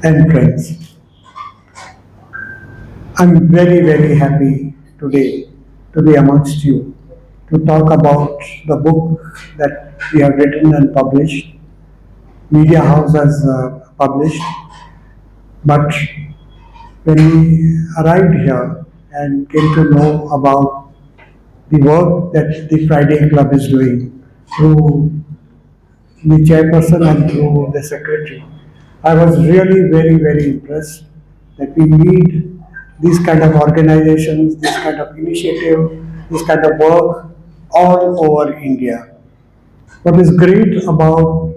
and friends. I'm very, very happy today to be amongst you to talk about the book that we have written and published. Media House has published, but when we arrived here and came to know about the work that the Friday Club is doing through the chairperson and through the secretary, I was really very, very impressed that we need these kind of organizations, this kind of initiative, this kind of work all over India. What is great about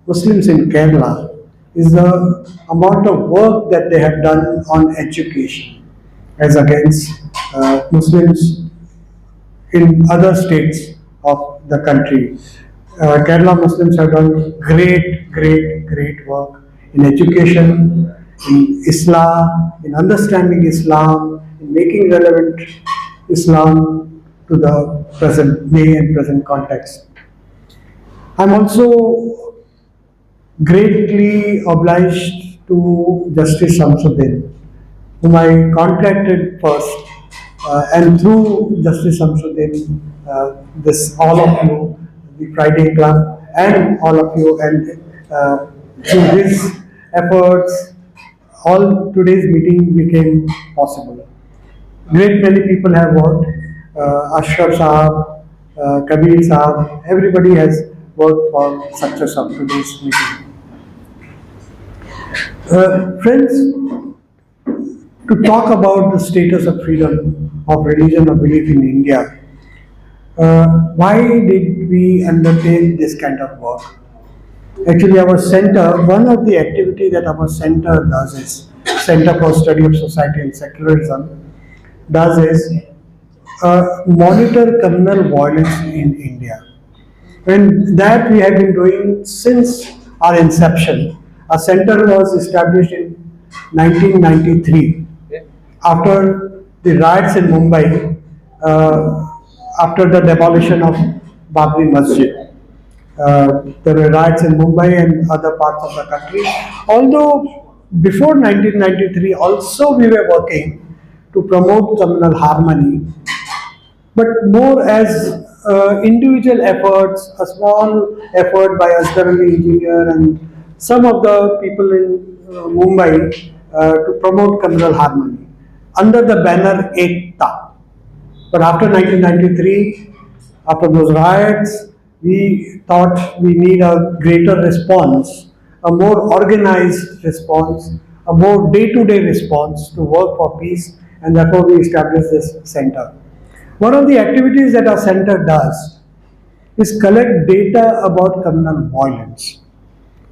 Muslims in Kerala is the amount of work that they have done on education as against Muslims in other states of the country. Kerala Muslims have done great, great, great work in education, in Islam, in understanding Islam, in making relevant Islam to the present day and present context. I'm also greatly obliged to Justice Samsudin, whom I contacted first, and through Justice Samsudin, this all of you, the Friday Club, and all of you, and through his efforts, all today's meeting became possible. Great many people have worked. Ashraf Saab, Kabir Saab, everybody has worked for success of today's meeting. Friends, to talk about the status of freedom of religion or belief in India, why did we undertake this kind of work? Actually, our center, one of the activity that our center does is Center for Study of Society and Secularism does is monitor communal violence in India. And that we have been doing since our inception. Our center was established in 1993 after the riots in Mumbai, after the demolition of Babri Masjid. There were riots in Mumbai and other parts of the country. Although before 1993 also we were working to promote communal harmony, but more as individual efforts, a small effort by Asghar Ali engineer and some of the people in Mumbai to promote communal harmony under the banner Ekta. But after 1993, after those riots, we thought we need a greater response, a more organized response, a more day-to-day response to work for peace, and therefore we established this center. One of the activities that our center does is collect data about communal violence,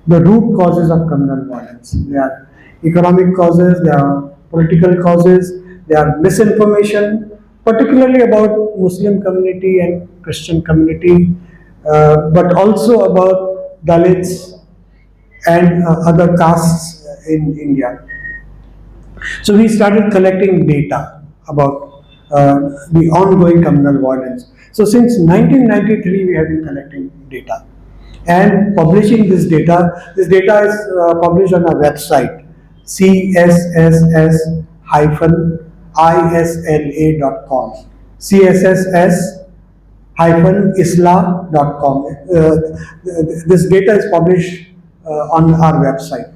the root causes of communal violence. They are economic causes, they are political causes, they are misinformation, particularly about Muslim community and Christian community, but also about Dalits and other castes in India. So we started collecting data about the ongoing communal violence. So since 1993, we have been collecting data and publishing this data. This data is published on our website, css-isla.com. css-isla.com. This data is published on our website.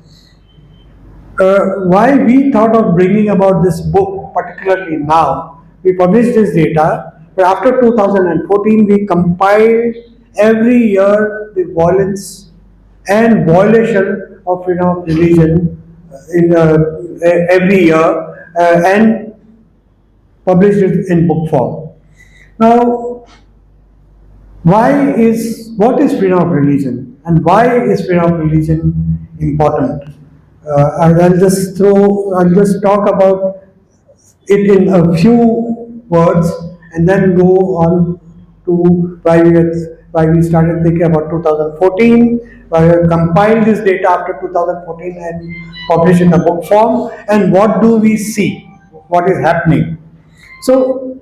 Why we thought of bringing about this book, particularly now, we published this data, but after 2014, we compiled every year the violence and violation of freedom of religion in every year and published it in book form. Now, what is freedom of religion and why is freedom of religion important? I'll just talk about it in a few words and then go on to why we started thinking about 2014, why we compiled this data after 2014 and published in a book form, and what do we see, what is happening. So,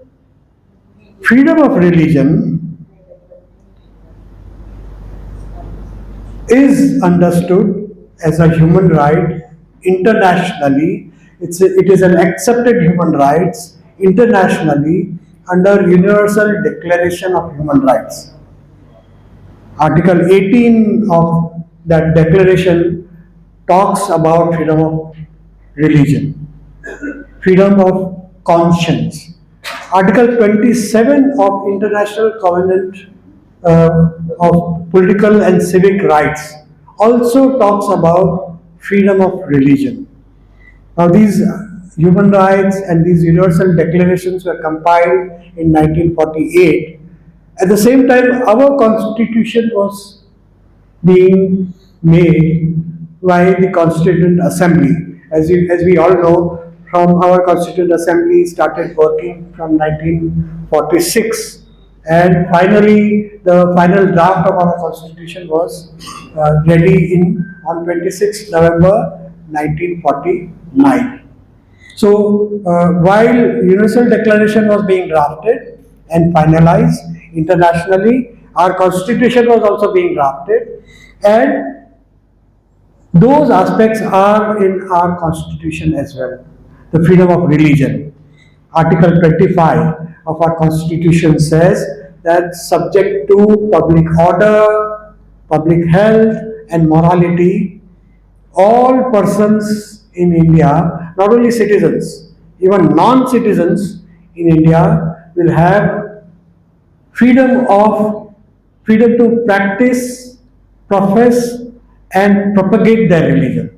freedom of religion is understood as a human right internationally. It is an accepted human rights internationally under Universal Declaration of Human Rights. Article 18 of that declaration talks about freedom of religion, freedom of conscience. Article 27 of International Covenant of Political and Civic Rights also talks about freedom of religion. Now, these human rights and these universal declarations were compiled in 1948. At the same time, our constitution was being made by the Constituent Assembly. As we all know, from our Constituent Assembly started working from 1946, and finally the final draft of our Constitution was ready on 26 November 1949. So while Universal Declaration was being drafted and finalized internationally, our Constitution was also being drafted, and those aspects are in our Constitution as well. The freedom of religion. Article 25 of our Constitution says that subject to public order, public health, and morality, all persons in India, not only citizens, even non-citizens in India will have freedom to practice, profess, and propagate their religion.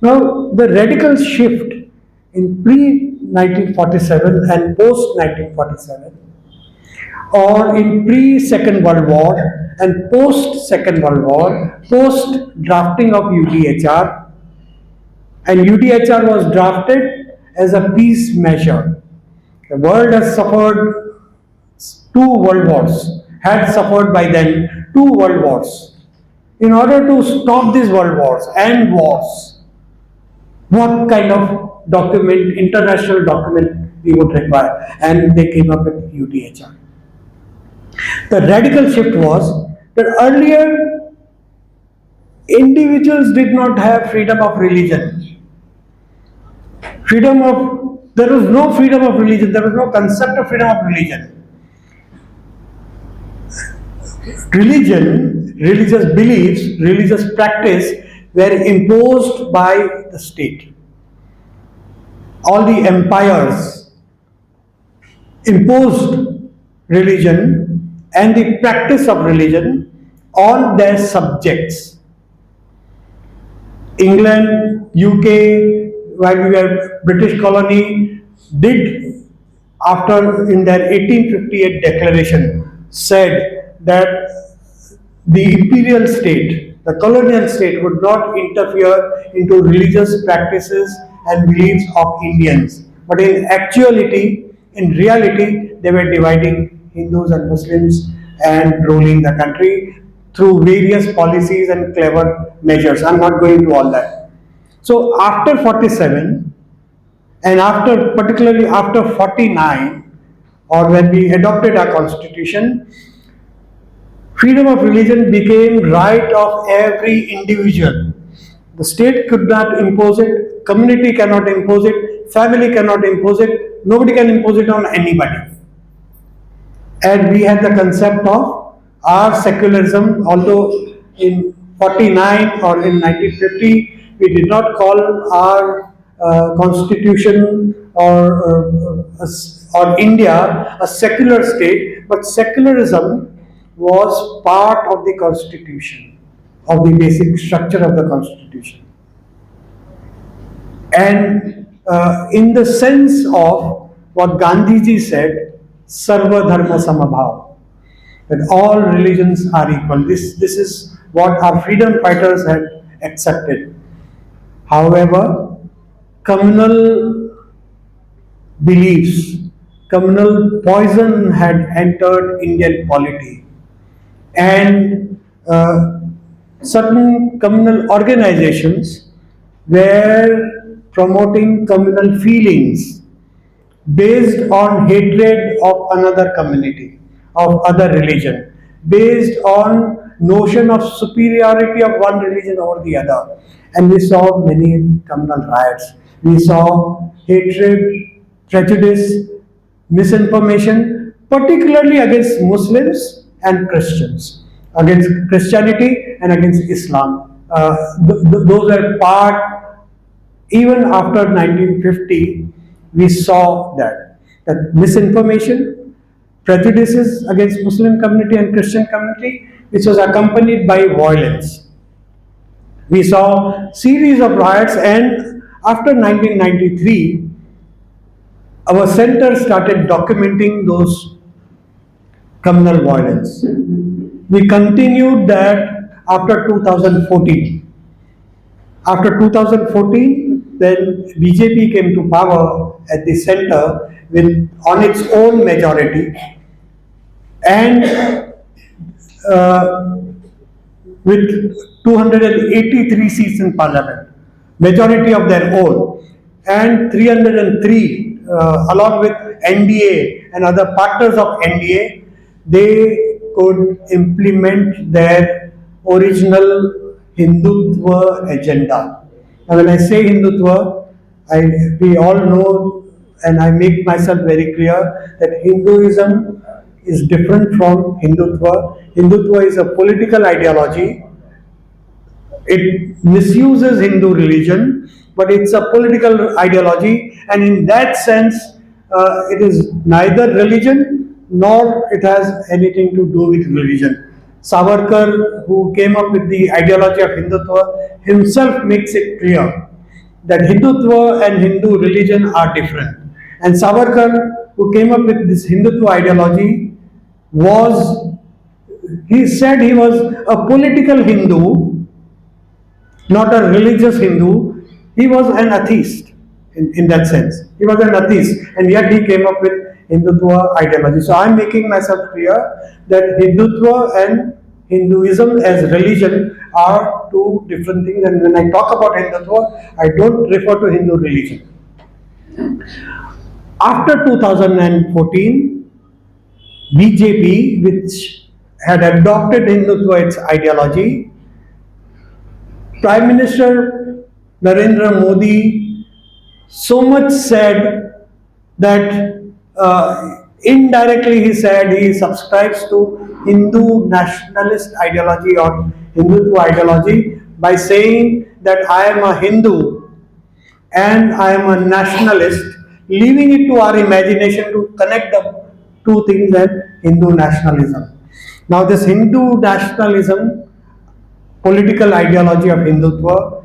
Now, the radical shift in pre 1947 and post 1947, or in pre Second World War and post Second World War, post drafting of UDHR, and UDHR was drafted as a peace measure. The world has suffered two world wars, had suffered by then two world wars. In order to stop these world wars and wars, what kind of document, international document we would require? And they came up with UDHR. The radical shift was that earlier individuals did not have freedom of religion. There was no freedom of religion, there was no concept of freedom of religion. Religion, religious beliefs, religious practice were imposed by the state. All the empires imposed religion and the practice of religion on their subjects. England, UK, while we were British colony, did, after in their 1858 declaration, said that the imperial state, the colonial state, would not interfere into religious practices and beliefs of Indians. But in actuality, in reality, they were dividing Hindus and Muslims and ruling the country through various policies and clever measures. I'm not going to all that. So after 47, and particularly after 49, or when we adopted our constitution, freedom of religion became right of every individual. The state could not impose it, community cannot impose it, family cannot impose it, nobody can impose it on anybody. And we had the concept of our secularism, although in 49 or in 1950, we did not call our constitution or India a secular state, but secularism was part of the constitution, of the basic structure of the constitution. And in the sense of what Gandhiji said, Sarva Dharma Samabhav, that all religions are equal. This is what our freedom fighters had accepted. However, communal beliefs, communal poison had entered Indian polity, and certain communal organizations were promoting communal feelings based on hatred of another community, of other religion, based on notion of superiority of one religion over the other. And we saw many communal riots. We saw hatred, prejudice, misinformation, particularly against Muslims and Christians, against Christianity and against Islam. Those were part, even after 1950, we saw that misinformation, prejudices against Muslim community and Christian community, which was accompanied by violence. We saw series of riots, and after 1993, our center started documenting those communal violence. We continued that after 2014. After 2014, then BJP came to power at the center with on its own majority, and uh, with 283 seats in parliament, majority of their own, and 303 along with NDA and other partners of NDA, they could implement their original Hindutva agenda. Now, when I say Hindutva, we all know, and I make myself very clear, that Hinduism is different from Hindutva. Hindutva is a political ideology. It misuses Hindu religion, but it's a political ideology, and in that sense, it is neither religion nor it has anything to do with religion. Savarkar, who came up with the ideology of Hindutva, himself makes it clear that Hindutva and Hindu religion are different. And Savarkar, who came up with this Hindutva ideology, he said he was a political Hindu, not a religious Hindu. He was an atheist in that sense. He was an atheist, and yet he came up with Hindutva ideology. So I'm making myself clear that Hindutva and Hinduism as religion are two different things. And when I talk about Hindutva, I don't refer to Hindu religion. After 2014, BJP, which had adopted Hindutva its ideology, Prime Minister Narendra Modi so much said that indirectly he said he subscribes to Hindu nationalist ideology or Hindutva ideology by saying that I am a Hindu and I am a nationalist, leaving it to our imagination to connect the two things as Hindu nationalism. Now, this Hindu nationalism, political ideology of Hindutva,